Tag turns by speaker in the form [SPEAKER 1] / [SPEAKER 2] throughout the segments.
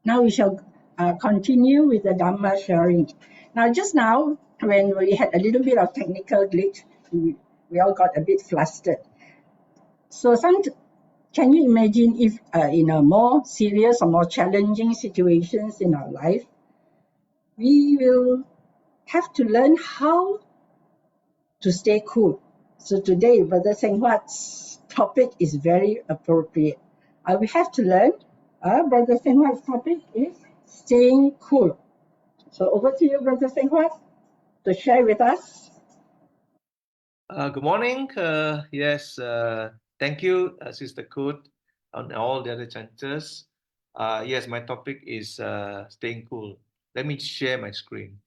[SPEAKER 1] Now we shall continue with the Dhamma sharing. Now, just now, when we had a little bit of technical glitch, we all got a bit flustered. So, can you imagine if in a more serious or more challenging situations in our life, we will have to learn how to stay cool. So today, Brother Seng Huat's topic is very appropriate. We have to learn. Brother Seng Huat's topic is staying cool. So over to you, Brother Seng Huat, to share with us.
[SPEAKER 2] Good morning. Yes, thank you, Sister Kut, and all the other chanters. Yes, my topic is staying cool. Let me share my screen.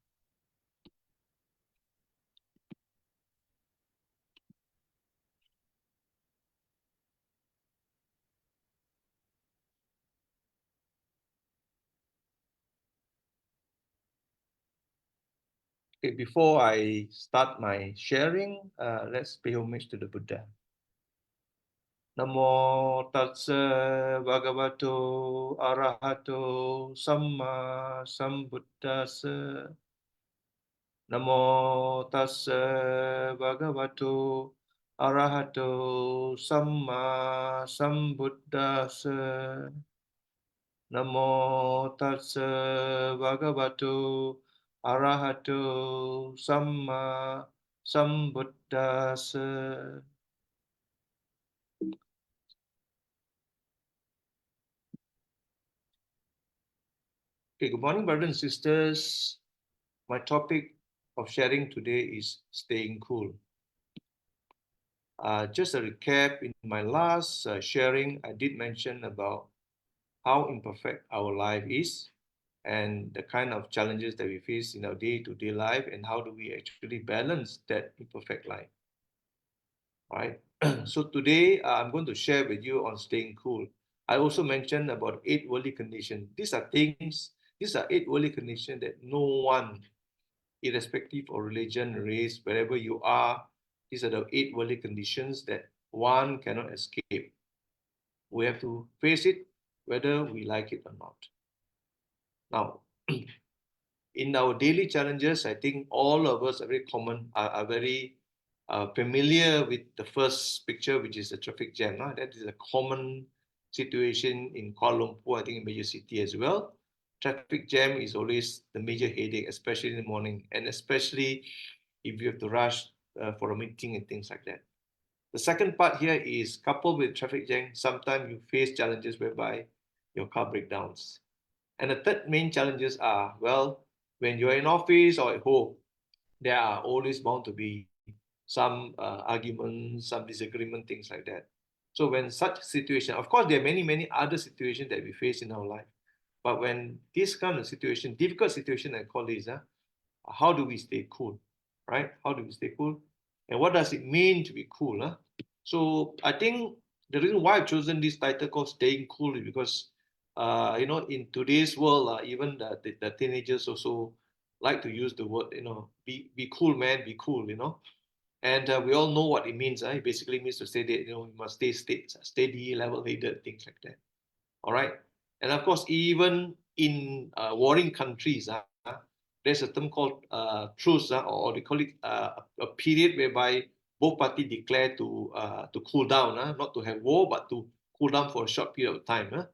[SPEAKER 2] Okay, before I start my sharing, let's pay homage to the Buddha. Namo Tassa Bhagavato Arahato Samma Sambuddhassa. Namo Tassa Bhagavato Arahato Samma Sambuddhassa. Namo Tassa Bhagavato Arahato Samma Sambuddhassa. Okay, good morning, brothers and sisters. My topic of sharing today is staying cool. Just a recap, in my last sharing, I did mention about how imperfect our life is and the kind of challenges that we face in our day-to-day life, and how do we actually balance that imperfect life. All right. So today I'm going to share with you on staying cool. I also mentioned about 8 worldly conditions. These are 8 worldly conditions that no one, irrespective of religion, race, wherever you are, these are the 8 worldly conditions that one cannot escape. We have to face it whether we like it or not. Now, in our daily challenges, I think all of us are very familiar with the first picture, which is the traffic jam. That is a common situation in Kuala Lumpur, I think in major city as well. Traffic jam is always the major headache, especially in the morning, and especially if you have to rush for a meeting and things like that. The second part here is, coupled with traffic jam, sometimes you face challenges whereby your car breakdowns. And the third main challenges are, well, when you're in office or at home, there are always bound to be some arguments, some disagreement, things like that. So when such situation, of course, there are many other situations that we face in our life. But when this kind of situation, difficult situation, I call this, how do we stay cool, right? How do we stay cool? And what does it mean to be cool? So I think the reason why I've chosen this title called Staying Cool is because, in today's world, even the teenagers also like to use the word, be cool, man, be cool, And we all know what it means. It basically means to say that, you must stay steady, level-headed, things like that. All right. And of course, even in warring countries, there's a term called truce, or they call it a period whereby both parties declare to cool down, not to have war, but to cool down for a short period of time.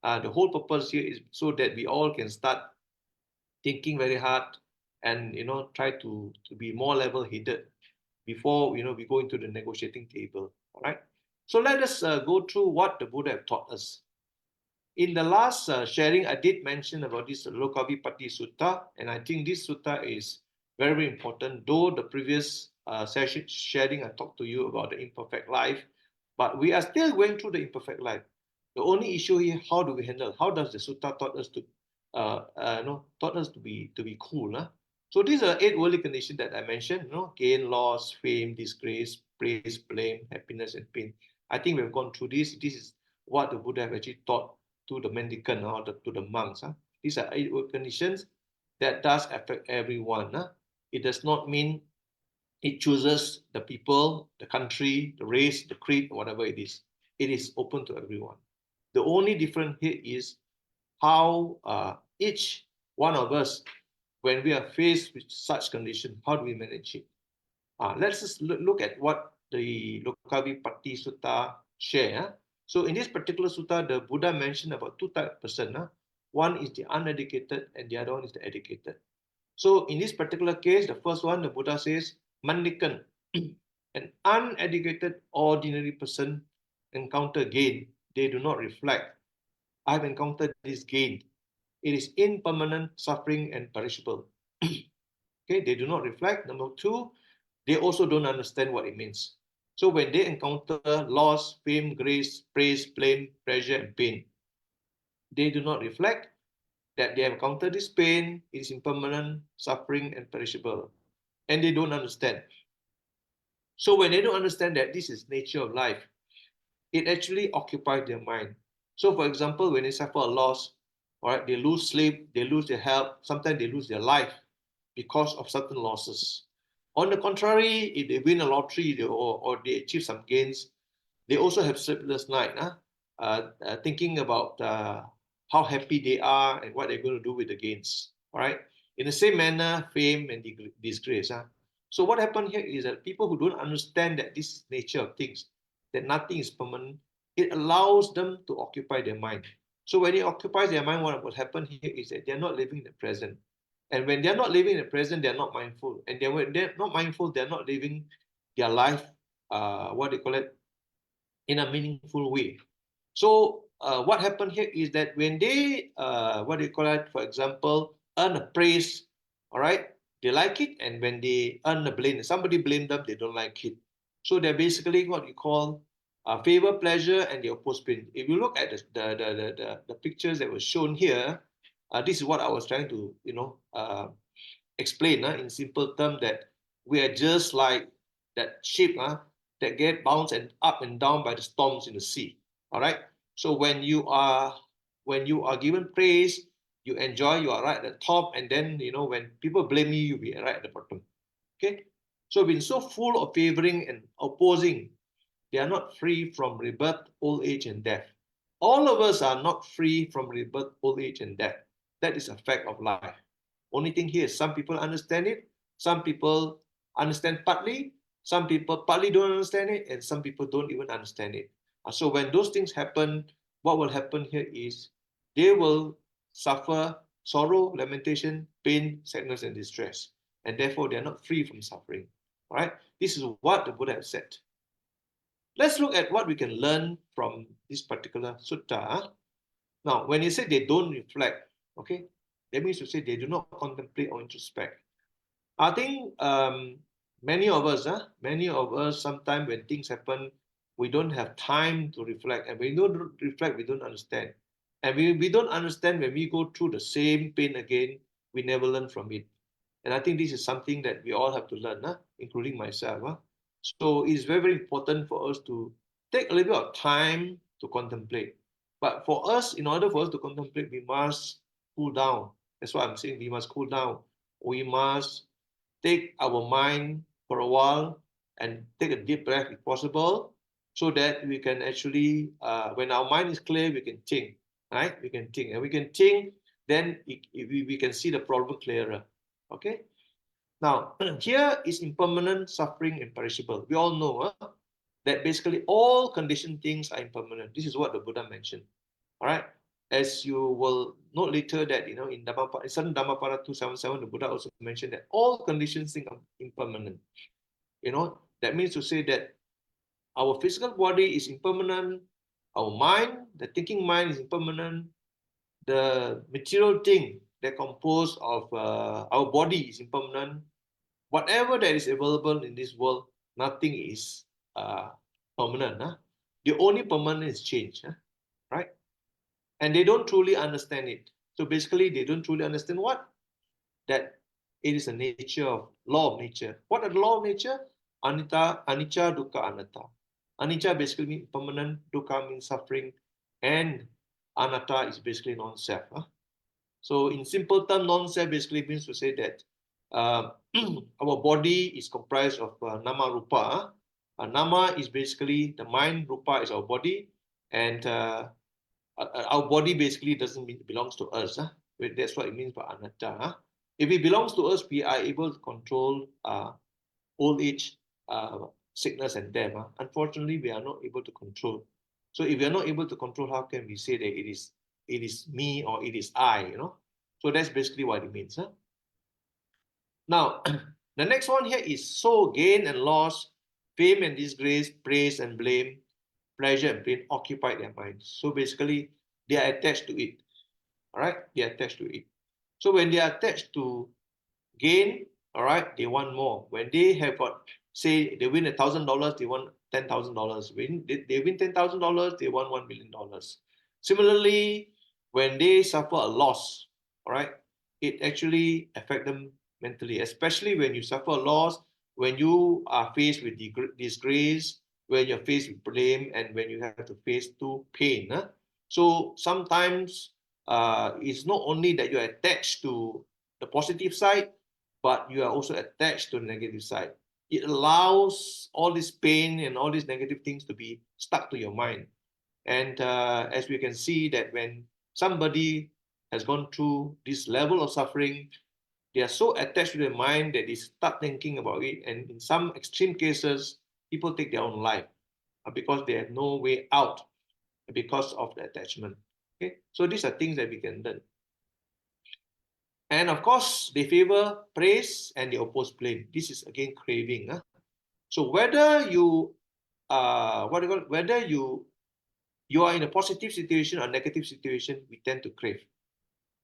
[SPEAKER 2] The whole purpose here is so that we all can start thinking very hard and try to be more level-headed before we go into the negotiating table. All right. So let us go through what the Buddha have taught us. In the last sharing, I did mention about this Lokavipatti Sutta, and I think this sutta is very important. Though the previous session sharing, I talked to you about the imperfect life, but we are still going through the imperfect life. The only issue here, how do we handle? How does the sutta taught us to be cool? So these are 8 worldly conditions that I mentioned. Gain, loss, fame, disgrace, praise, blame, happiness, and pain. I think we've gone through this. This is what the Buddha have actually taught to the mendicant or to the monks. These are 8 conditions that does affect everyone. It does not mean it chooses the people, the country, the race, the creed, whatever it is. It is open to everyone. The only difference here is how each one of us, when we are faced with such condition, how do we manage it? Let's just look at what the Lokavipatti Sutta share. So in this particular sutta, the Buddha mentioned about two types of person. One is the uneducated and the other one is the educated. So in this particular case, the first one, the Buddha says, Mandikan, an uneducated ordinary person encounter gain. They do not reflect. I've encountered this gain. It is impermanent, suffering, and perishable. Okay, they do not reflect. Number two, they also don't understand what it means. So when they encounter loss, fame, grace, praise, blame, pleasure, and pain, they do not reflect that they have encountered this pain, it is impermanent, suffering, and perishable. And they don't understand. So when they don't understand that this is nature of life, it actually occupies their mind. So for example, when they suffer a loss, all right, they lose sleep, they lose their health, sometimes they lose their life because of certain losses. On the contrary, if they win a lottery or they achieve some gains, they also have sleepless night, thinking about how happy they are and what they're going to do with the gains. All right. In the same manner, fame and disgrace. So what happened here is that people who don't understand that this is nature of things, that nothing is permanent, it allows them to occupy their mind. So when it occupies their mind, what will happen here is that they're not living in the present. And when they're not living in the present, they're not mindful. And when they're not mindful, they're not living their life, what they call it, in a meaningful way. So what happened here is that when they, what do you call it, for example, earn a praise, all right, they like it. And when they earn a blame, somebody blame them, they don't like it. So they're basically what you call favor pleasure and the opposed pain. If you look at the pictures that were shown here, this is what I was trying to, explain in simple terms, that we are just like that ship that get bounced and up and down by the storms in the sea. All right. So when you are given praise, you enjoy, you are right at the top, and then when people blame you, you be right at the bottom. Okay. So being so full of favoring and opposing, they are not free from rebirth, old age, and death. All of us are not free from rebirth, old age, and death. That is a fact of life. Only thing here is some people understand it, some people understand partly, some people partly don't understand it, and some people don't even understand it. So when those things happen, what will happen here is they will suffer sorrow, lamentation, pain, sadness, and distress. And therefore, they are not free from suffering. All right? This is what the Buddha has said. Let's look at what we can learn from this particular sutta. Now, when you say they don't reflect, okay, that means to say they do not contemplate or introspect. I think many of us, sometimes when things happen, we don't have time to reflect. And when we don't reflect, we don't understand. And we don't understand when we go through the same pain again, we never learn from it. And I think this is something that we all have to learn, including myself. So it's very, very important for us to take a little bit of time to contemplate. But for us, in order for us to contemplate, we must cool down. That's why I'm saying we must cool down. We must take our mind for a while and take a deep breath if possible, so that we can actually, when our mind is clear, we can think, right? We can think, and we can think, then we can see the problem clearer. Okay. Now, here is impermanent, suffering, and perishable. We all know that basically all conditioned things are impermanent. This is what the Buddha mentioned. All right. As you will note later that, in certain Dhammapada 277, the Buddha also mentioned that all conditioned things are impermanent. That means to say that our physical body is impermanent, our mind, the thinking mind is impermanent, the material thing that compose of our body is impermanent. Whatever that is available in this world, nothing is permanent. The only permanent is change, right? And they don't truly understand it. So basically, they don't truly understand what? That it is a nature of law of nature. What are the law of nature? Anicca, dukkha, anatta. Anicca basically means permanent, dukkha means suffering, and anatta is basically non-self. So in simple term, non-self basically means to say that our body is comprised of nama rupa. Nama is basically the mind, rupa is our body, and our body basically doesn't belongs to us. That's what it means by anatta. If it belongs to us, we are able to control old age, sickness, and death. Unfortunately, we are not able to control. So if we are not able to control, how can we say that it is me or it is I? So that's basically what it means. Now, the next one here is so gain and loss, fame and disgrace, praise and blame, pleasure and pain occupy their minds. So basically, they are attached to it. All right, they are attached to it. So when they are attached to gain, all right, they want more. When they have got, say, they win $1,000, they want $10,000. They win $10,000, they want $1 million. Similarly, when they suffer a loss, all right, it actually affects them mentally, especially when you suffer a loss, when you are faced with disgrace, when you're faced with blame, and when you have to face to pain. So sometimes it's not only that you're attached to the positive side, but you are also attached to the negative side. It allows all this pain and all these negative things to be stuck to your mind. And as we can see that when somebody has gone through this level of suffering, they are so attached to their mind that they start thinking about it. And in some extreme cases, people take their own life because they have no way out because of the attachment. Okay, so these are things that we can learn. And of course, they favor praise and they oppose blame. This is again craving. So whether you whether you are in a positive situation or negative situation, we tend to crave.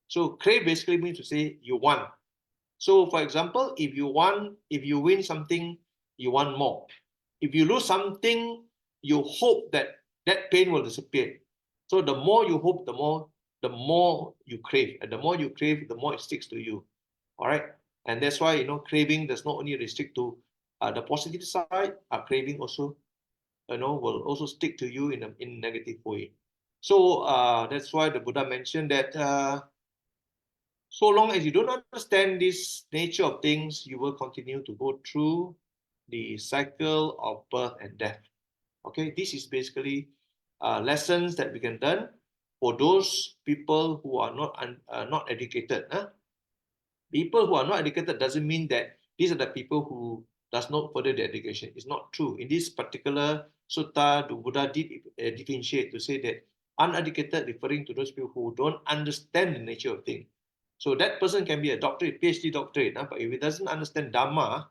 [SPEAKER 2] So crave basically means to say you want. So for example, if you win something, you want more. If you lose something, you hope that pain will disappear. So the more you hope, the more you crave. And the more you crave, the more it sticks to you. All right. And that's why, craving does not only restrict to the positive side, craving also, will also stick to you in a negative way. So that's why the Buddha mentioned that so long as you don't understand this nature of things, you will continue to go through the cycle of birth and death. Okay, this is basically lessons that we can learn for those people who are not educated. People who are not educated doesn't mean that these are the people who does not further their education. It's not true. In this particular sutta, the Buddha did differentiate to say that uneducated referring to those people who don't understand the nature of things. So that person can be a doctorate, PhD doctorate, but if he doesn't understand Dhamma,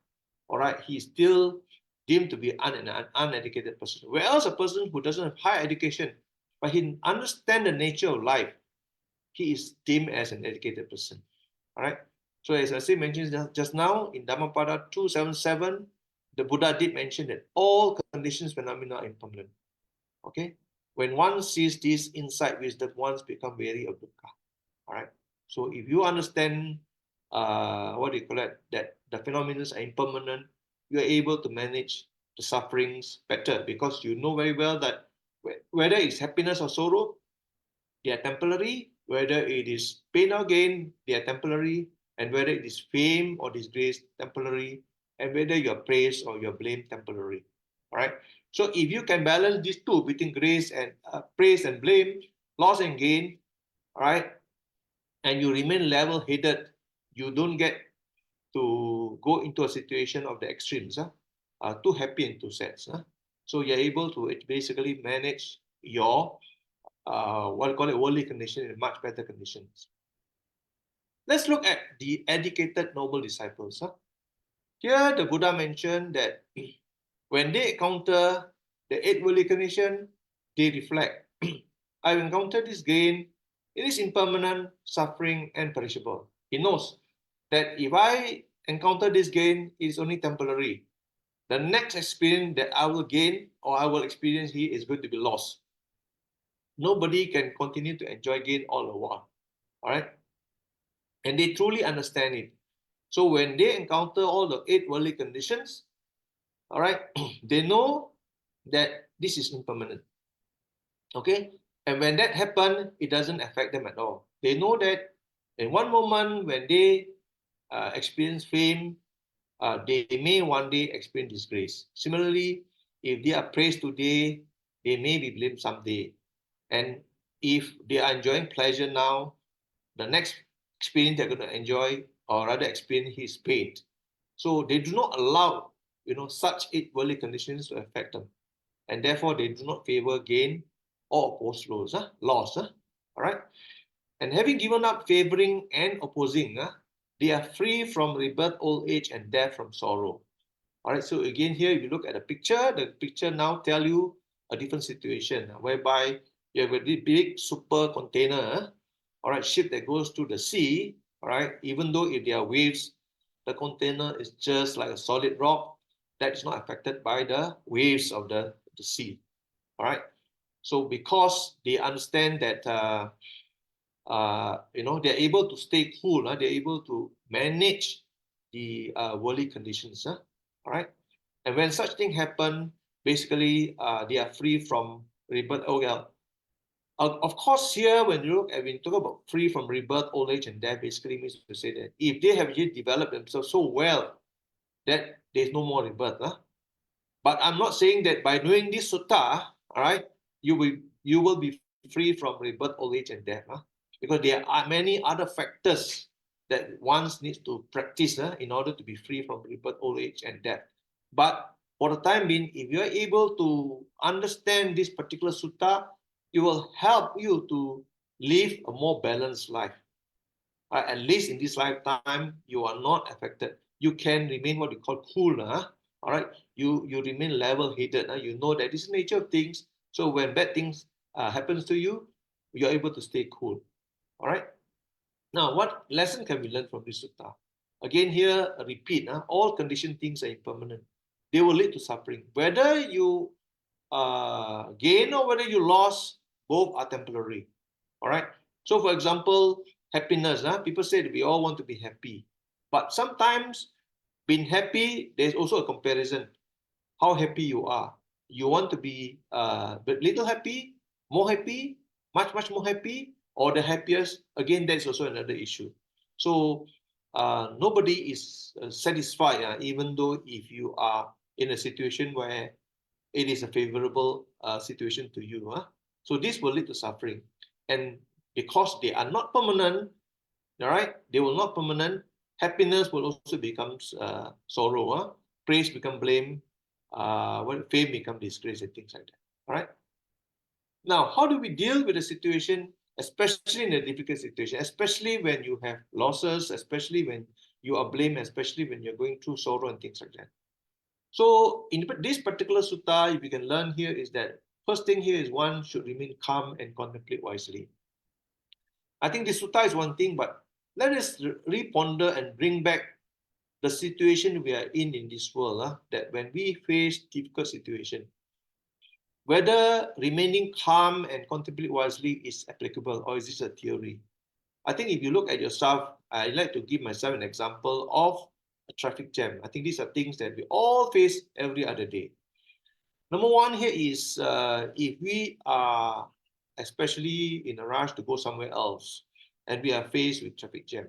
[SPEAKER 2] all right, he's still deemed to be an uneducated person. Whereas a person who doesn't have high education, but he understands the nature of life, he is deemed as an educated person. All right. So as I mentioned just now, in Dhammapada 277, the Buddha did mention that all conditions, phenomena are impermanent. Okay? When one sees this insight wisdom, one's become wary of dukkha. All right? So if you understand, that the phenomena are impermanent, you are able to manage the sufferings better because you know very well that whether it's happiness or sorrow, they are temporary. Whether it is pain or gain, they are temporary. And whether it is fame or disgrace, temporary. And whether you're praised or you're blamed, temporary. All right. So if you can balance these two between grace and praise and blame, loss and gain, all right, and you remain level-headed, you don't get to go into a situation of the extremes, too happy and too sad. So you're able to basically manage your worldly condition in much better conditions. Let's look at the educated noble disciples. Here, the Buddha mentioned that when they encounter the eight worldly condition, they reflect. I've encountered this gain. It is impermanent, suffering, and perishable. He knows that if I encounter this gain, it is only temporary. The next experience that I will gain or I will experience here is going to be lost. Nobody can continue to enjoy gain all the while. All right? And they truly understand it. So when they encounter all the eight worldly conditions, all right, they know that this is impermanent. Okay? And when that happens, it doesn't affect them at all. They know that in one moment when they experience fame, they may one day experience disgrace. Similarly, if they are praised today, they may be blamed someday. And if they are enjoying pleasure now, the next experience they're going to enjoy, or rather experience, is pain. So they do not allow, such eight worldly conditions to affect them, and therefore they do not favor gain or oppose loss. All right. And having given up favoring and opposing, they are free from rebirth, old age, and death, from sorrow. All right. So again, here, if you look at the picture now tell you a different situation whereby you have a big super container, all right, ship that goes to the sea. All right. Even though if there are waves, the container is just like a solid rock that is not affected by the waves of the sea. All right. So because they understand that they're able to stay cool, they're able to manage the worldly conditions. All right. And when such thing happen, basically they are free from rebirth. Oh, yeah. Of course, here when you talk about free from rebirth, old age, and death, basically means to say that if they have developed themselves so well that there's no more rebirth. But I'm not saying that by doing this sutta, all right, you will be free from rebirth, old age, and death. Because there are many other factors that one needs to practice in order to be free from rebirth, old age, and death. But for the time being, if you are able to understand this particular sutta, it will help you to live a more balanced life. At least in this lifetime, you are not affected. You can remain what we call cool. All right, you remain level-headed. You know that this is the nature of things. So when bad things happens to you, you're able to stay cool. All right. Now, what lesson can we learn from this sutta? Again, here, a repeat. All conditioned things are impermanent. They will lead to suffering. Whether you gain or whether you lost, both are temporary. All right. So, for example, happiness. People say that we all want to be happy. But sometimes being happy, there's also a comparison. How happy you are. You want to be little happy, more happy, much, much more happy, or the happiest. Again, that's also another issue. So nobody is satisfied, even though if you are in a situation where it is a favorable situation to you. So this will lead to suffering. And because they are not permanent, all right, they will not permanent, happiness will also become sorrow. Praise become blame, fame become disgrace, and things like that. All right. Now, how do we deal with a situation, especially in a difficult situation, especially when you have losses, especially when you are blamed, especially when you're going through sorrow and things like that? So, in this particular sutta, if you can learn here is that first thing here is one should remain calm and contemplate wisely. I think this sutta is one thing, but let us re-ponder and bring back the situation we are in this world, that when we face difficult situation, whether remaining calm and contemplate wisely is applicable or is this a theory? I think if you look at yourself, I like to give myself an example of a traffic jam. I think these are things that we all face every other day. Number one here is if we are especially in a rush to go somewhere else and we are faced with traffic jam.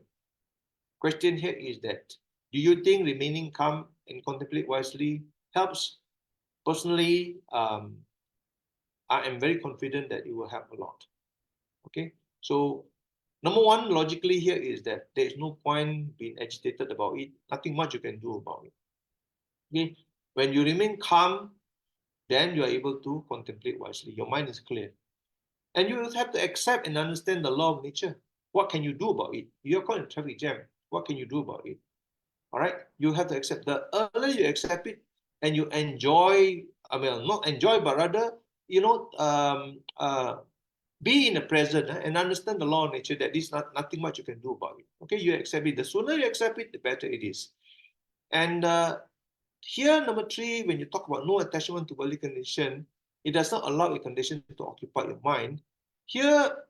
[SPEAKER 2] Question here is that, do you think remaining calm and contemplate wisely helps? Personally, I am very confident that it will help a lot. Okay, so number one, logically here is that there is no point being agitated about it. Nothing much you can do about it. Okay, when you remain calm, then you are able to contemplate wisely. Your mind is clear. And you have to accept and understand the law of nature. What can you do about it? You're caught in a traffic jam. What can you do about it? All right, you have to accept. The earlier you accept it and you enjoy, not enjoy, but rather, be in the present and understand the law of nature that there's nothing much you can do about it. Okay, you accept it. The sooner you accept it, the better it is. And here, number three, when you talk about no attachment to worldly condition, it does not allow a condition to occupy your mind. Here,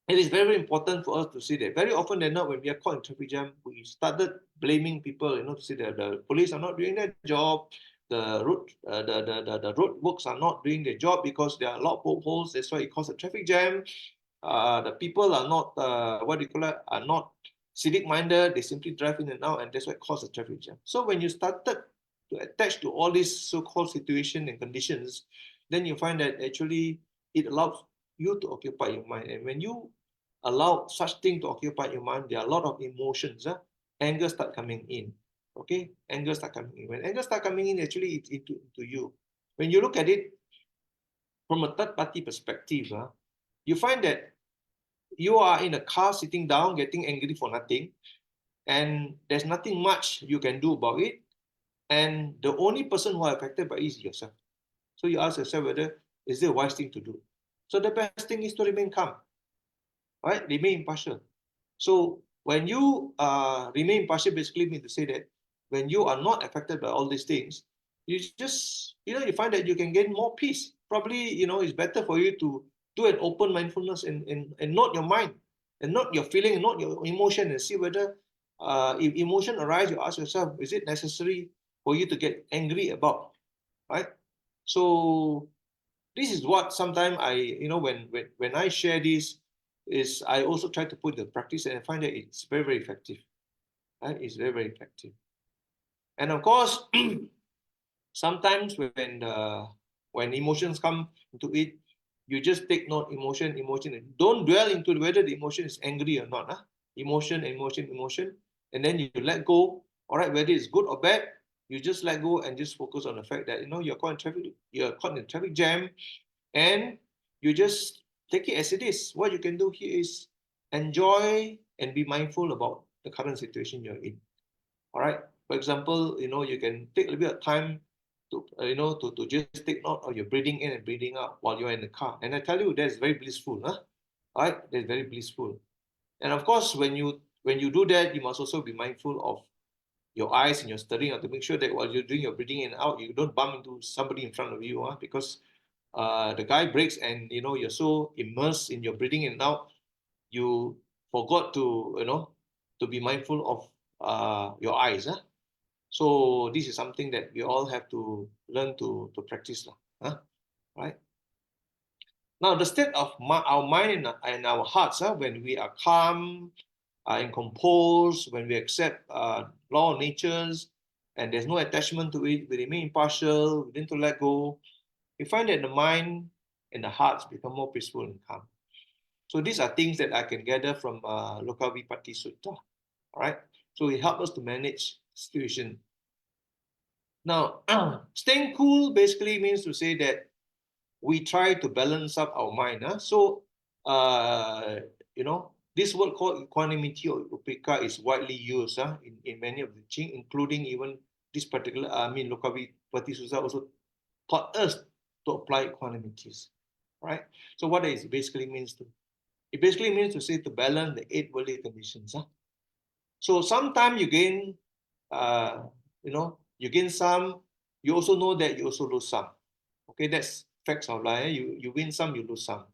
[SPEAKER 2] it is very important for us to see that very often than not, when we are caught in traffic jam, we started blaming people, to say that the police are not doing their job, the road works are not doing their job because there are a lot of potholes. That's why it causes a traffic jam. The people are not are not civic minded. They simply drive in and out, and that's why it causes a traffic jam. So when you started to attach to all these so-called situation and conditions, then you find that actually it allows you to occupy your mind. And when you allow such thing to occupy your mind, there are a lot of emotions. Anger start coming in. Okay, anger start coming in. When anger start coming in, actually it's into you. When you look at it from a third party perspective, you find that you are in a car sitting down, getting angry for nothing, and there's nothing much you can do about it. And the only person who are affected by it is yourself. So you ask yourself whether is it a wise thing to do. So the best thing is to remain calm, right? Remain impartial. So when you remain impartial, basically means to say that when you are not affected by all these things, you just, you find that you can gain more peace. Probably, it's better for you to do an open mindfulness and note your mind and note your feeling and note your emotion and see whether if emotion arise, you ask yourself, is it necessary for you to get angry about, right? So this is what sometimes when I share this, is I also try to put the practice, and I find that it's very, very effective. Right? It's very, very effective. And of course, sometimes when emotions come into it, you just take note, emotion. Don't dwell into whether the emotion is angry or not. Emotion, and then you let go. All right, whether it's good or bad, you just let go and just focus on the fact that you're caught in a traffic jam, and you just take it as it is. What you can do here is enjoy and be mindful about the current situation you're in. All right. For example, you can take a little bit of time to to just take note of your breathing in and breathing out while you're in the car. And I tell you, that's very blissful, All right, that's very blissful. And of course, when you do that, you must also be mindful of your eyes and your steering to make sure that while you're doing your breathing in and out, you don't bump into somebody in front of you, because the guy brakes and you're so immersed in your breathing in and out, you forgot to be mindful of your eyes. So this is something that we all have to learn to practice. Right? Now, the state of our mind and our hearts, when we are calm and composed, when we accept law of natures, and there's no attachment to it, we remain impartial, we need to let go, you find that the mind and the hearts become more peaceful and calm. So these are things that I can gather from Lokavipatti Sutta. All right. So it helps us to manage the situation. Now, staying cool basically means to say that we try to balance up our mind. So, this word called equanimity or upekkha is widely used in many of the teaching, including even this particular, Lokavipatti Sutta also taught us to apply equanimities, right? So what does it basically means to? It basically means to say to balance the 8 worldly conditions. So sometimes you gain, you gain some. You also know that you also lose some. Okay, that's facts of life. You win some, you lose some.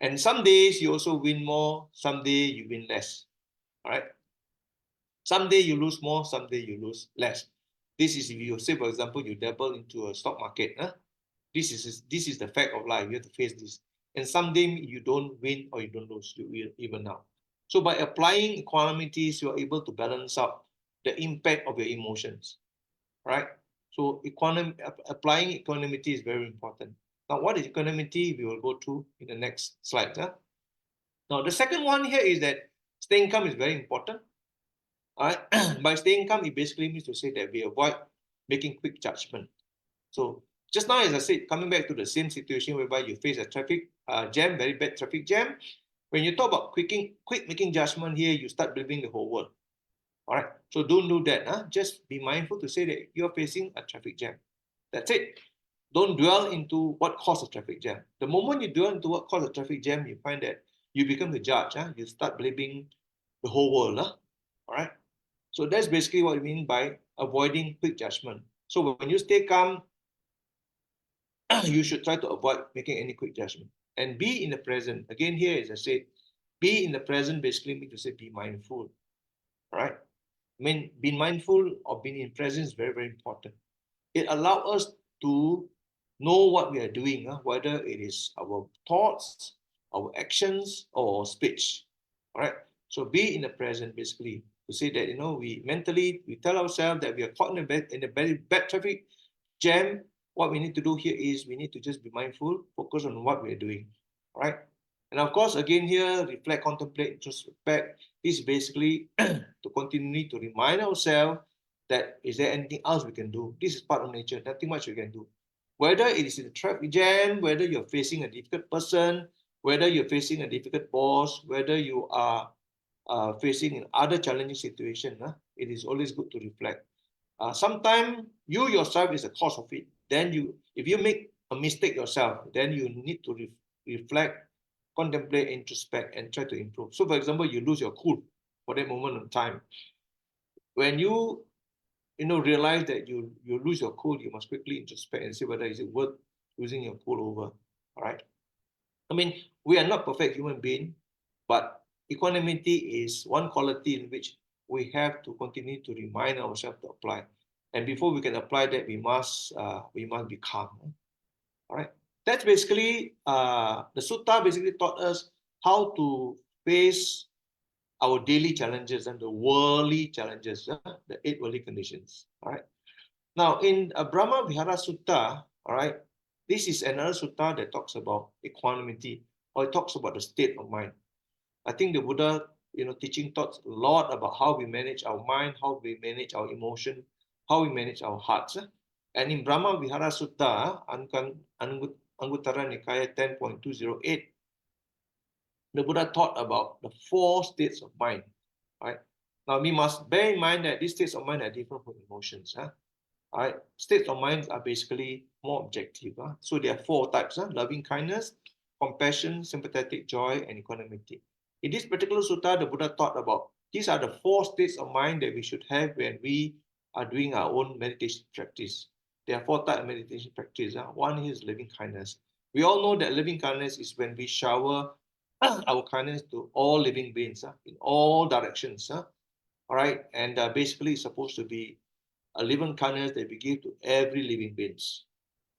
[SPEAKER 2] And some days you also win more. Some day you win less. All right. Some day you lose more. Some day you lose less. This is if you say, for example, you dabble into a stock market. This is the fact of life. You have to face this. And someday you don't win or you don't lose. You even out. So by applying equanimities, you are able to balance out the impact of your emotions, right? So applying equanimity is very important. Now, what is equanimity? We will go through in the next slide. Now, the second one here is that staying calm is very important. All right? By staying calm, it basically means to say that we avoid making quick judgment. So just now, as I said, coming back to the same situation whereby you face a traffic jam, very bad traffic jam. When you talk about quick making judgment here, you start blaming the whole world. All right. So don't do that. Just be mindful to say that you're facing a traffic jam. That's it. Don't dwell into what caused the traffic jam. The moment you dwell into what caused the traffic jam, you find that you become the judge. You start blaming the whole world. All right. So that's basically what we mean by avoiding quick judgment. So when you stay calm, you should try to avoid making any quick judgment and be in the present. Again, here, as I said, be in the present basically means to say be mindful. All right. I mean, being mindful of being in presence is very, very important. It allows us to know what we are doing, whether it is our thoughts, our actions, or speech. All right. So be in the present, basically, to say that we mentally tell ourselves that we are caught in a very bad traffic jam. What we need to do here is we need to just be mindful, focus on what we are doing. right? And of course, again here, reflect, contemplate, introspect is basically to continue to remind ourselves that is there anything else we can do? This is part of nature, nothing much we can do. Whether it is in a traffic jam, whether you're facing a difficult person, whether you're facing a difficult boss, whether you are facing in other challenging situations, it is always good to reflect. Sometimes you yourself is the cause of it. Then if you make a mistake yourself, then you need to reflect, contemplate, introspect, and try to improve. So, for example, you lose your cool for that moment of time. When you realize that you lose your cool, you must quickly introspect and see whether is it worth losing your cool over. All right. I mean, we are not perfect human beings, but equanimity is one quality in which we have to continue to remind ourselves to apply. And before we can apply that, we must be calm. All right. That's basically the sutta basically taught us how to face our daily challenges and the worldly challenges, the 8 worldly conditions. All right. Now, in Brahma Vihara Sutta, all right, this is another sutta that talks about equanimity, or it talks about the state of mind. I think the Buddha, teaching taught a lot about how we manage our mind, how we manage our emotion, how we manage our hearts. And in Brahma Vihara Sutta, Anguttara Nikaya 10.208, the Buddha taught about the 4 states of mind. Right? Now, we must bear in mind that these states of mind are different from emotions. All right, states of mind are basically more objective. So there are 4 types: loving kindness, compassion, sympathetic joy, and equanimity. In this particular sutta, the Buddha taught about these are the 4 states of mind that we should have when we are doing our own meditation practice. There are 4 types of meditation practice. One is loving kindness. We all know that loving kindness is when we shower our kindness to all living beings in all directions. All right, and basically it's supposed to be a living kindness that we give to every living beings,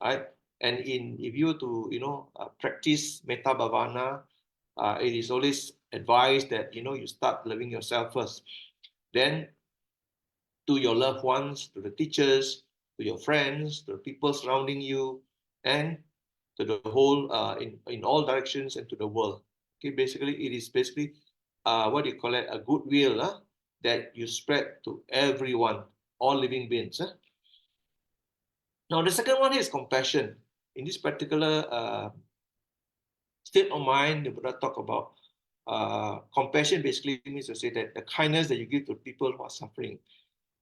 [SPEAKER 2] right? And if you were to practice metta bhavana, it is always advised that you start loving yourself first, then to your loved ones, to the teachers, to your friends, to the people surrounding you, and to the whole in all directions and to the world. Okay, basically it is basically what do you call it, a goodwill that you spread to everyone, all living beings. Now, the second one is compassion. In this particular state of mind, the Buddha talk about compassion basically means to say that the kindness that you give to people who are suffering.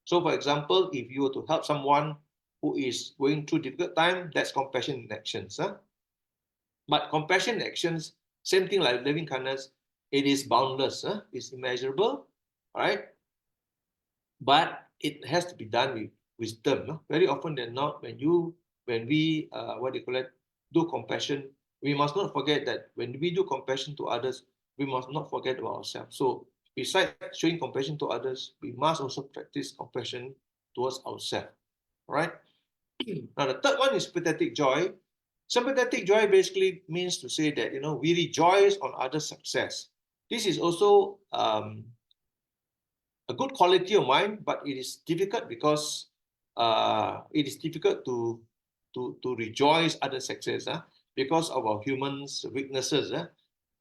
[SPEAKER 2] So, for example, if you were to help someone who is going through difficult time, that's compassion in actions. But compassion in actions, same thing like loving kindness, it is boundless, it's immeasurable, right? But it has to be done with wisdom. Very often than not, when we do compassion, we must not forget that when we do compassion to others, we must not forget about ourselves. So besides showing compassion to others, we must also practice compassion towards ourselves. Right? Now the third one is sympathetic joy. Sympathetic joy basically means to say that we rejoice on others' success. This is also a good quality of mind, but it is difficult because it is difficult to rejoice other success because of our humans' weaknesses.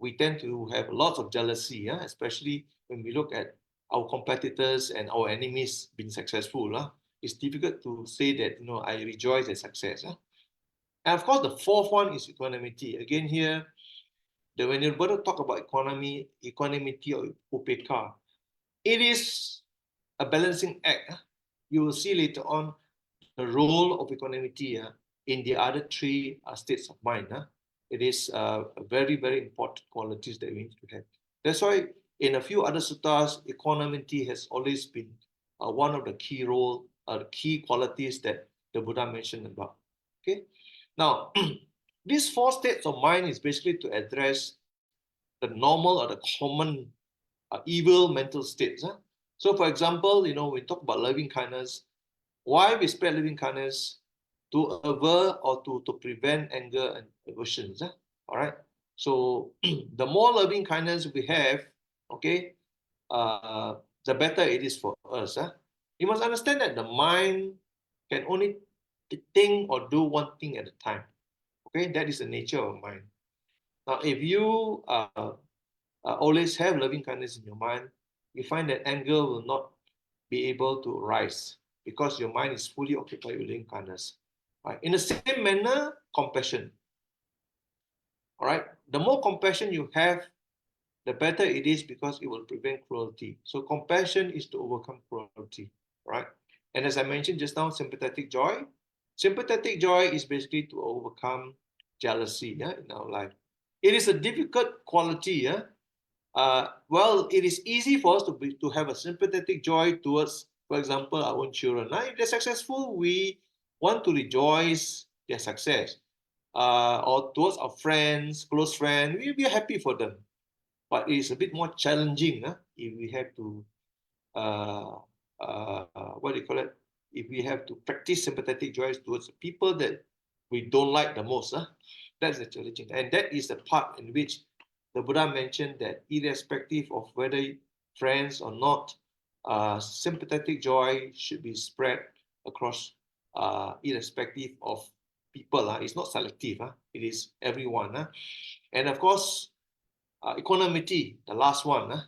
[SPEAKER 2] We tend to have lots of jealousy, especially when we look at our competitors and our enemies being successful. It's difficult to say that I rejoice at success. And of course, the fourth one is equanimity. Again, here, when you talk about equanimity or upeka, it is a balancing act. You will see later on the role of equanimity in the other 3 states of mind. It is very, very important qualities that we need to have. That's why in a few other suttas, equanimity has always been one of the key qualities that the Buddha mentioned about. Okay, now these 4 states of mind is basically to address the normal or the common evil mental states. So, for example, we talk about loving kindness. Why we spread loving kindness? To avert or to prevent anger and aversions. All right. So, the more loving kindness we have, okay, the better it is for us. You must understand that the mind can only think or do one thing at a time. Okay, that is the nature of mind. Now, if you always have loving kindness in your mind, you find that anger will not be able to rise because your mind is fully occupied with loving kindness. Right? In the same manner, compassion. All right. The more compassion you have, the better it is because it will prevent cruelty. So compassion is to overcome cruelty, right? And as I mentioned just now, sympathetic joy. Sympathetic joy is basically to overcome jealousy, yeah, in our life. It is a difficult quality, yeah. Well, it is easy for us to have a sympathetic joy towards, for example, our own children. If they're successful, we want to rejoice their success. Or towards our friends, close friends, we are happy for them. But it's a bit more challenging if we have to, what do you call it? If we have to practice sympathetic joy towards people that we don't like the most. That's the challenging. And that is the part in which the Buddha mentioned that irrespective of whether friends or not, sympathetic joy should be spread across irrespective of people. It's not selective. It is everyone. And of course, equanimity, the last one.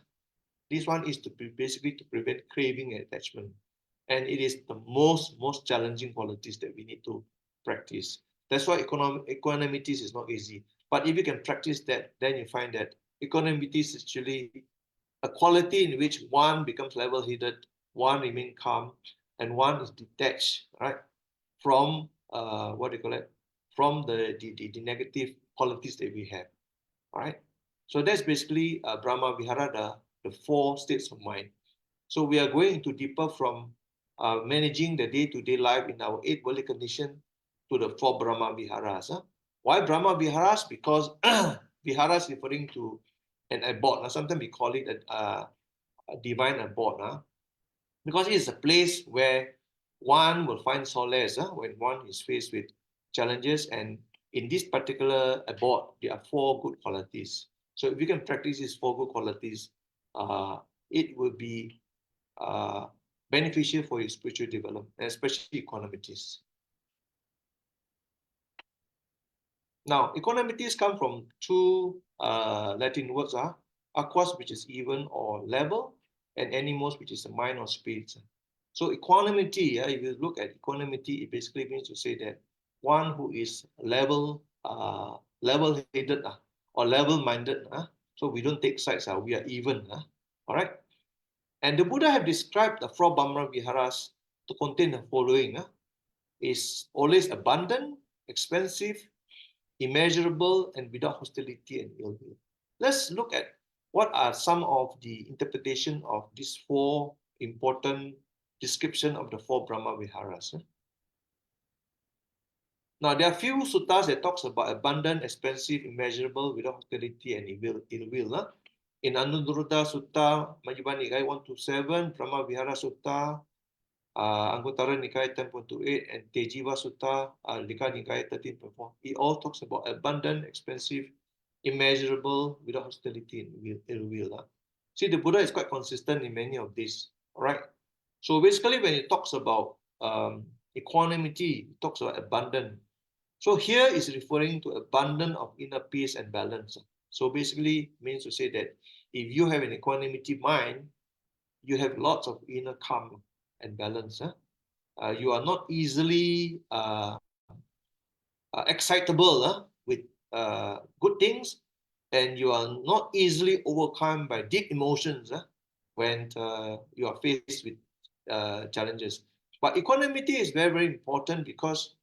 [SPEAKER 2] This one is to basically to prevent craving and attachment. And it is the most challenging qualities that we need to practice. That's why equanimity is not easy. But if you can practice that, then you find that equanimity is actually a quality in which one becomes level-headed, one remains calm, and one is detached, right, from what do you call it? From the negative qualities that we have, right? So that's basically Brahma Vihara, the 4 states of mind. So we are going into deeper from managing the day-to-day life in our 8 worldly condition to the 4 Brahma Viharas. Why Brahma Viharas? Because Viharas referring to an abode. Sometimes we call it a divine abode. Because it is a place where one will find solace when one is faced with challenges. And in this particular abode, there are 4 good qualities. So if you can practice these 4 good qualities, it will be beneficial for your spiritual development, especially equanimities. Now, equanimities come from 2 Latin words, aquas, which is even or level, and animos, which is the mind or spirit. So equanimity, if you look at equanimity, it basically means to say that one who is level-headed or level-minded. So we don't take sides, we are even. All right. And the Buddha have described the 4 Brahma Viharas to contain the following. Is always abundant, expensive, immeasurable, and without hostility and ill will. Let's look at what are some of the interpretation of these 4 important description of the 4 Brahma Viharas. Now, there are few suttas that talks about abundant, expensive, immeasurable, without hostility and ill will. In Anuruddha Sutta, Majjhima Nikaya 127, Brahma Vihara Sutta, Anguttara Nikaya 10.28, and Tejiva Sutta, Lika Nikaya 13.4. It all talks about abundant, expensive, immeasurable, without hostility and ill will. See, the Buddha is quite consistent in many of these. All right. So basically, when it talks about equanimity, it talks about abundant. So here is referring to abundance of inner peace and balance. So basically means to say that if you have an equanimity mind, you have lots of inner calm and balance. You are not easily excitable with good things, and you are not easily overcome by deep emotions when you are faced with challenges. But equanimity is very, very important because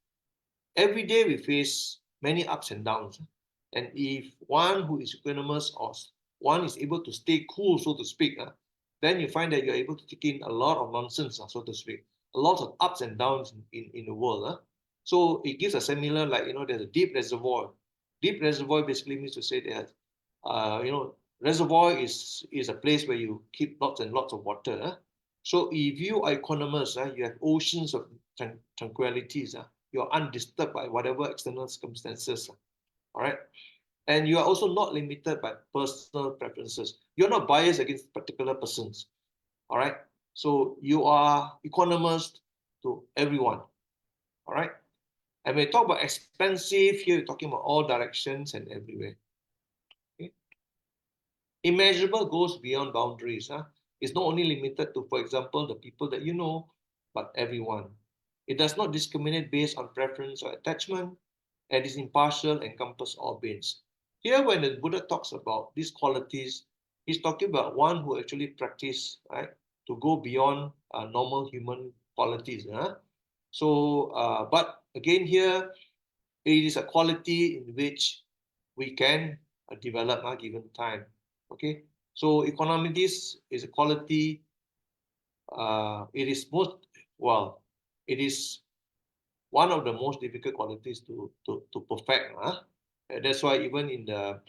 [SPEAKER 2] every day we face many ups and downs. And if one who is equanimous or one is able to stay cool, so to speak, then you find that you're able to take in a lot of nonsense, so to speak, a lot of ups and downs in the world. So it gives a similar, like, there's a deep reservoir. Deep reservoir basically means to say that, reservoir is a place where you keep lots and lots of water. So if you are equanimous, you have oceans of tranquilities. You're undisturbed by whatever external circumstances. All right. And you are also not limited by personal preferences. You're not biased against particular persons. All right. So you are equanimous to everyone. All right. And when we talk about expensive, here we're talking about all directions and everywhere. Immeasurable goes beyond boundaries. It's not only limited to, for example, the people that you know, but everyone. It does not discriminate based on preference or attachment, and is impartial and encompasses all beings. Here, when the Buddha talks about these qualities, he's talking about one who actually practice, right, to go beyond normal human qualities. So, but again here, it is a quality in which we can develop given time. Okay, so equanimity is a quality. It is it is one of the most difficult qualities to perfect. And that's why even in the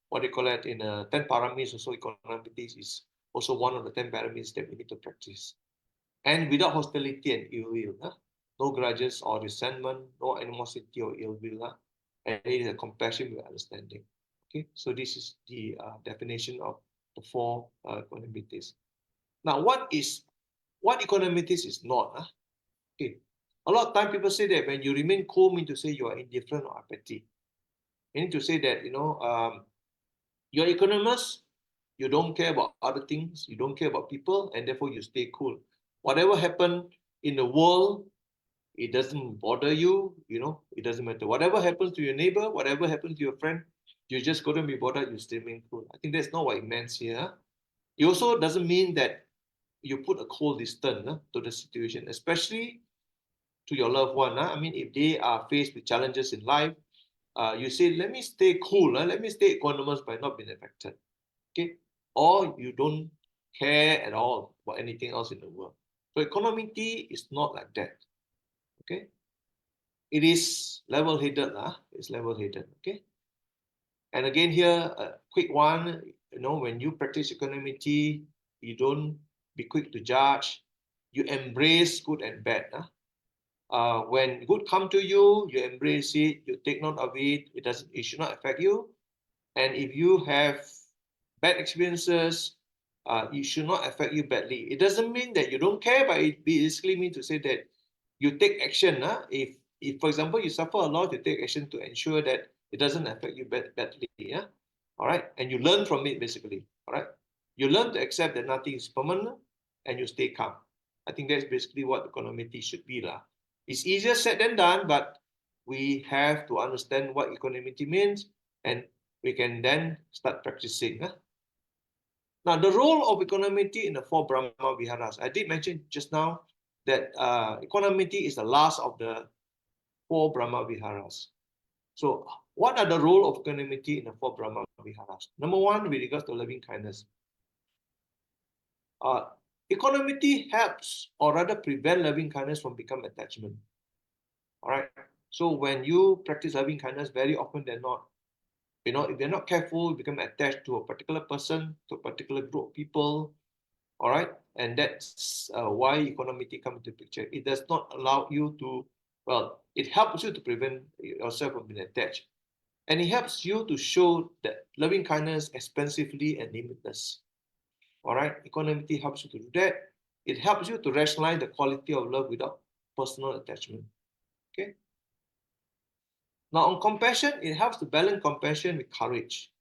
[SPEAKER 2] what they call it in 10 paramis, also equanimity is also one of the 10 paramis that we need to practice. And without hostility and ill will, no grudges or resentment, no animosity or ill will, and it is a compassion with understanding. Okay, so this is the definition of the 4 equanimities. Now, what equanimities is not? Okay, a lot of time people say that when you remain cool, mean to say you are indifferent or apathy. You need to say that you're equanimous, you don't care about other things, you don't care about people, and therefore you stay cool. Whatever happened in the world, it doesn't bother you, it doesn't matter. Whatever happens to your neighbor, whatever happens to your friend, you just couldn't be bothered, you still remain cool. I think that's not what it means here. It also doesn't mean that you put a cold distance to the situation, especially to your loved one. I mean, if they are faced with challenges in life, you say, let me stay cool, let me stay equanimous by not being affected. Okay? Or you don't care at all about anything else in the world. So equanimity is not like that. Okay? It is level-headed. It's level-headed. Okay? And again here, a quick one, when you practice equanimity, you don't be quick to judge. You embrace good and bad. When good come to you, you embrace it, you take note of it, it should not affect you. And if you have bad experiences, it should not affect you badly. It doesn't mean that you don't care, but it basically means to say that you take action. If, for example, you suffer a lot, you take action to ensure that it doesn't affect you badly. All right, and you learn from it basically. All right, you learn to accept that nothing is permanent, and you stay calm. I think that's basically what equanimity should be. It's easier said than done, but we have to understand what equanimity means, and we can then start practicing. Now, the role of equanimity in the 4 Brahma Viharas. I did mention just now that equanimity is the last of the 4 Brahma Viharas. So, what are the role of equanimity in the 4 Brahma Viharas? Number 1, with regards to loving kindness. Equanimity helps, or rather prevent loving kindness from becoming attachment. All right. So when you practice loving kindness, very often they're not, if you're not careful, you become attached to a particular person, to a particular group of people. All right. And that's why equanimity comes into the picture. It does not allow you to, it helps you to prevent yourself from being attached. And it helps you to show that loving kindness expansively and limitless. All right. Equanimity helps you to do that. It helps you to rationalize the quality of love without personal attachment. Okay. Now, on compassion, it helps to balance compassion with courage,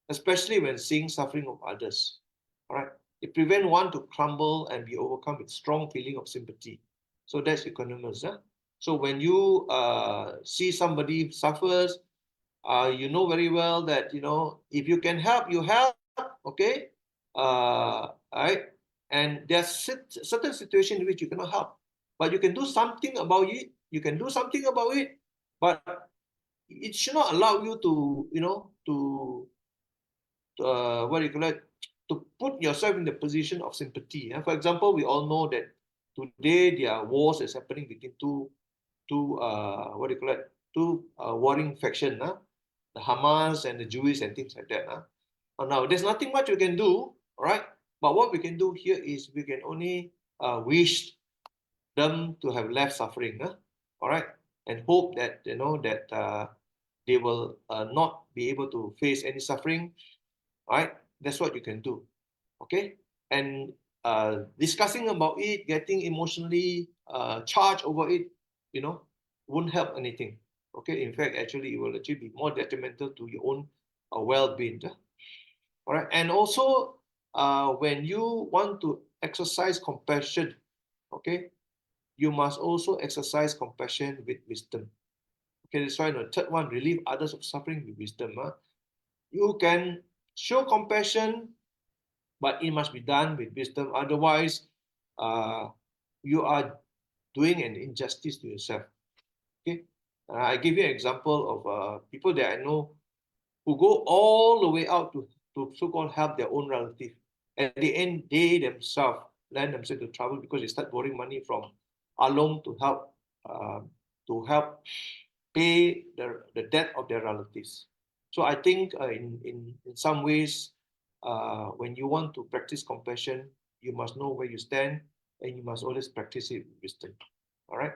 [SPEAKER 2] especially when seeing suffering of others. All right. It prevents one to crumble and be overcome with strong feeling of sympathy. So that's equanimous. So when you see somebody suffers, you know very well that, if you can help, you help. Okay. Right. And there's certain situations in which you cannot help, but you can do something about it. You can do something about it, but it should not allow you to, what do you call it, to put yourself in the position of sympathy. For example, we all know that today there are wars that's happening between two warring factions, the Hamas and the Jewish and things like that. Now, there's nothing much we can do, all right? But what we can do here is we can only wish them to have less suffering, all right? And hope that, they will not be able to face any suffering. All right, that's what you can do. Okay, and discussing about it, getting emotionally charged over it, won't help anything. Okay, in fact, actually, it will actually be more detrimental to your own well-being. All right. And also, when you want to exercise compassion, okay, you must also exercise compassion with wisdom. Okay, that's why the third one, relieve others of suffering with wisdom. You can show compassion, but it must be done with wisdom. Otherwise, you are doing an injustice to yourself. Okay, I give you an example of people that I know who go all the way out to so-called help their own relative. At the end, they themselves land themselves into trouble because they start borrowing money from along to help pay the debt of their relatives. So I think in some ways, when you want to practice compassion, you must know where you stand and you must always practice it with wisdom. All right.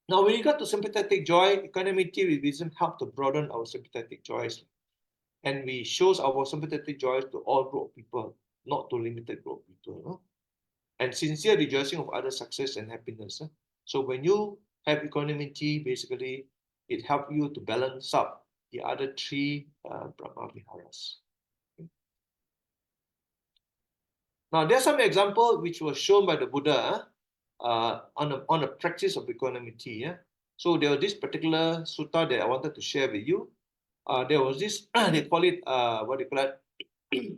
[SPEAKER 2] Now, when you got to sympathetic joy, equanimity with wisdom help to broaden our sympathetic joys. And we shows our sympathetic joys to all group of people, not to limited group of people. No? And sincere rejoicing of others' success and happiness. So when you have equanimity, basically, it helps you to balance up the other three Brahma Viharas. Okay. Now, there's some example which was shown by the Buddha on a practice of equanimity. Yeah? So there was this particular sutta that I wanted to share with you. There was this, they call it, what do you call it?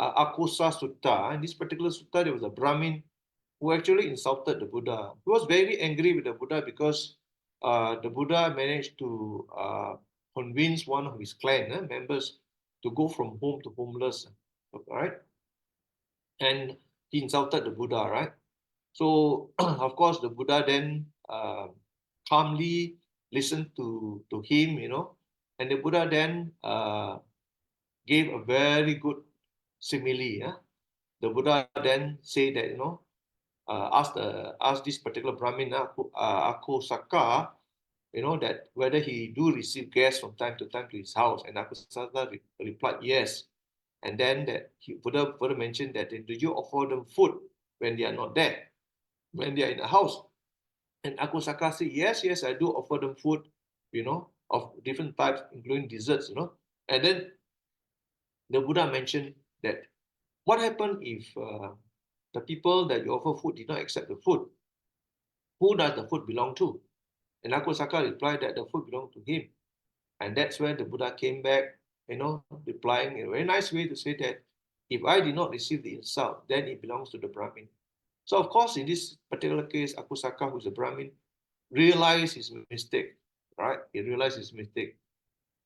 [SPEAKER 2] Akusa Sutta. In this particular sutta, there was a Brahmin who actually insulted the Buddha. He was very angry with the Buddha because the Buddha managed to convince one of his clan members to go from home to homeless. Right? And he insulted the Buddha, right? So, of course, the Buddha then calmly listened to him, and the Buddha then gave a very good simile. Yeah? The Buddha then said that, ask this particular Brahmin, Akosaka, that whether he do receive guests from time to time to his house, and Akosaka replied yes. And then Buddha mentioned that, do you offer them food when they are not there, when they are in the house? And Akosaka said, yes, I do offer them food, of different types, including desserts, And then the Buddha mentioned that what happened if the people that you offer food did not accept the food? Who does the food belong to? And Akosaka replied that the food belonged to him. And that's where the Buddha came back, replying in a very nice way to say that if I did not receive the insult, then it belongs to the Brahmin. So, of course, in this particular case, Akosaka, who's a Brahmin, realized his mistake, right? He realized his mistake.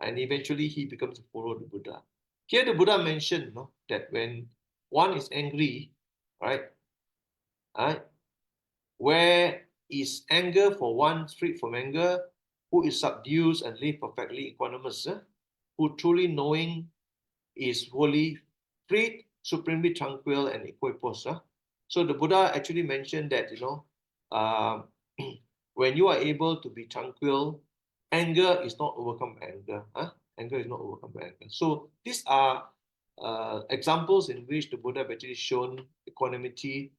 [SPEAKER 2] And eventually he becomes a follower of the Buddha. Here the Buddha mentioned that when one is angry, right, where is anger for one freed from anger, who is subdued and live perfectly equanimous, who truly knowing is wholly freed, supremely tranquil, and equipoise. So the Buddha actually mentioned that, when you are able to be tranquil, anger is not overcome by anger. Anger is not overcome by anger. So these are examples in which the Buddha actually shown equanimity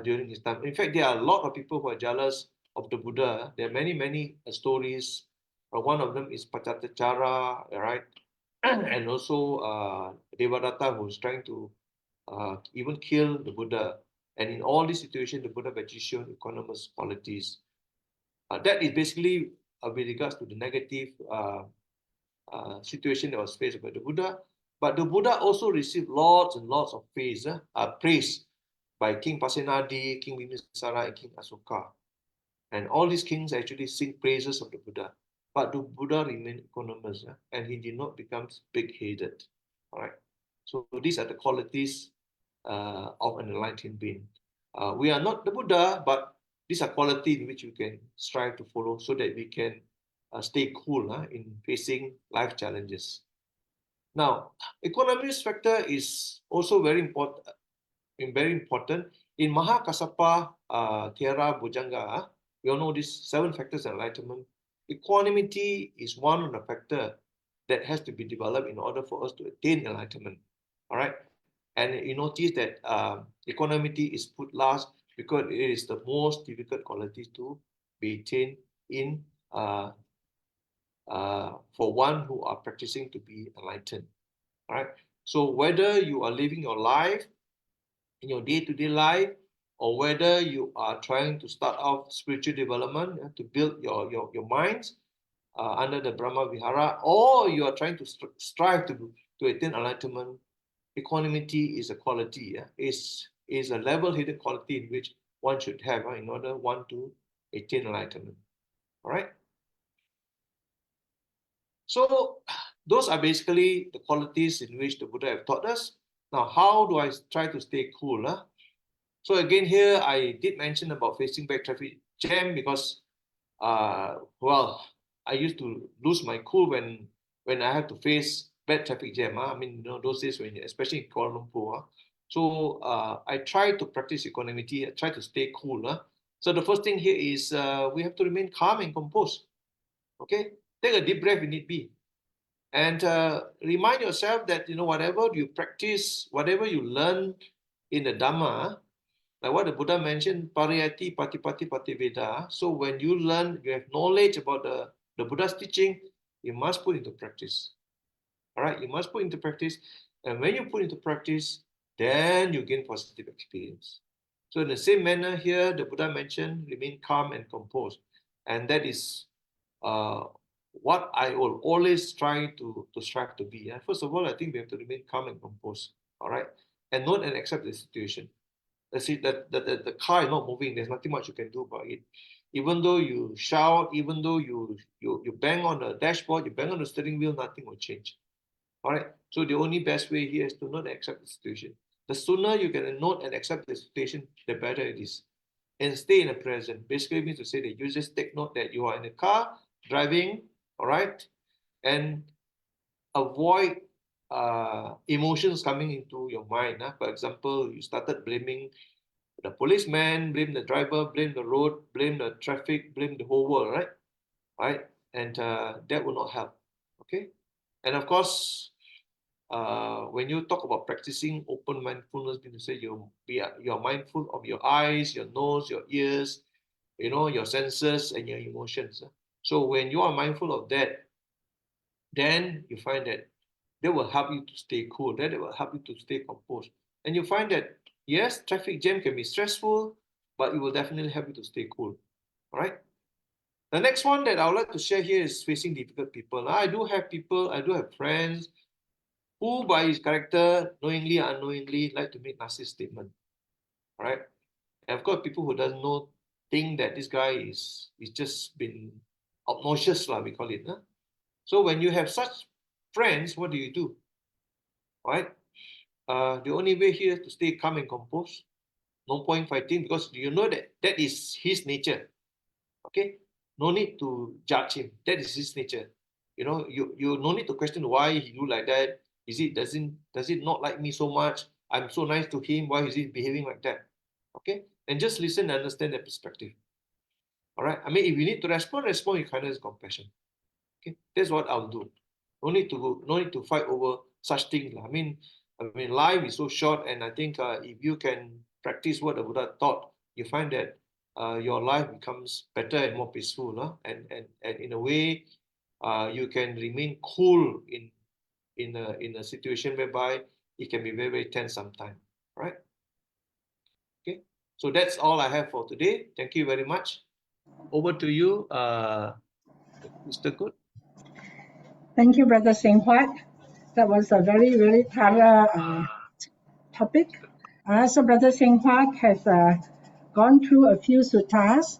[SPEAKER 2] during his time. In fact, there are a lot of people who are jealous of the Buddha. There are many, many stories. One of them is Pacatachara, right? And also Devadatta, who is trying to even kill the Buddha. And in all these situations, the Buddha actually shown equanimous qualities. That is basically with regards to the negative situation that was faced by the Buddha. But the Buddha also received lots and lots of praise by King Pasenadi, King Bimbisara, and King Asoka. And all these kings actually sing praises of the Buddha. But the Buddha remained equanimous, and he did not become big-headed. All right. So these are the qualities of an enlightened being. We are not the Buddha, but these are qualities in which we can strive to follow so that we can stay cool in facing life challenges. Now, equanimous factor is also very important. In Mahakassapa Thera Bhujanga, we all know these 7 factors of enlightenment. Equanimity is one of the factors that has to be developed in order for us to attain enlightenment. All right. And you notice that equanimity is put last because it is the most difficult quality to be attained in for one who are practicing to be enlightened. All right. So whether you are living your life in your day-to-day life, or whether you are trying to start off spiritual development to build your minds under the Brahma Vihara, or you are trying to strive to attain enlightenment, equanimity is a quality, is a level-headed quality in which one should have in order one to attain enlightenment. All right. So those are basically the qualities in which the Buddha have taught us. Now, how do I try to stay cool? So again, here I did mention about facing back traffic jam because, well, I used to lose my cool when I had to face bad traffic jam. I mean, those days when, especially in Kuala Lumpur. So I try to practice equanimity. I try to stay cool. So the first thing here is we have to remain calm and composed. Okay, take a deep breath if need be, and remind yourself that whatever you practice, whatever you learn in the Dhamma. Like what the Buddha mentioned, pariyati patipati pativeda. So when you learn, you have knowledge about the Buddha's teaching, you must put into practice. All right, you must put into practice. And when you put into practice, then you gain positive experience. So in the same manner here, the Buddha mentioned, remain calm and composed. And that is what I will always try to strive to be. First of all, I think we have to remain calm and composed. All right, and note and accept the situation. Let's see that the car is not moving. There's nothing much you can do about it. Even though you shout, even though you bang on the dashboard, you bang on the steering wheel, nothing will change. All right. So the only best way here is to not accept the situation. The sooner you can note and accept the situation, the better it is. And stay in the present. Basically means to say that you just take note that you are in a car driving, all right, and avoid emotions coming into your mind. For example, you started blaming the policeman, blame the driver, blame the road, blame the traffic, blame the whole world, right? Right? And that will not help. Okay? And of course, when you talk about practicing open mindfulness, you say you're mindful of your eyes, your nose, your ears, your senses and your emotions. So when you are mindful of that, then you find that will help you to stay cool. That will help you to stay composed. And you find that, yes, traffic jam can be stressful, but it will definitely help you to stay cool. All right. The next one that I would like to share here is facing difficult people. I do have friends who, by his character, knowingly or unknowingly, like to make nasty statements. All right. And of course, people who doesn't know think that this guy is just been obnoxious, we call it. So when you have such friends, what do you do? Right? The only way here to stay calm and composed. No point fighting because you know that is his nature. Okay? No need to judge him. That is his nature. You no need to question why he do like that. Does it not like me so much? I'm so nice to him. Why is he behaving like that? Okay? And just listen and understand that perspective. All right? I mean, if you need to respond with kindness and compassion. Okay? That's what I'll do. No need to fight over such things. I mean, life is so short, and I think if you can practice what the Buddha taught, you find that your life becomes better and more peaceful. And in a way, you can remain cool in a situation whereby it can be very, very tense sometimes. Right? Okay. So that's all I have for today. Thank you very much. Over to you, Mr. Good.
[SPEAKER 1] Thank you, Brother Seng Huat. That was a very, very thorough topic. So Brother Seng Huat has gone through a few suttas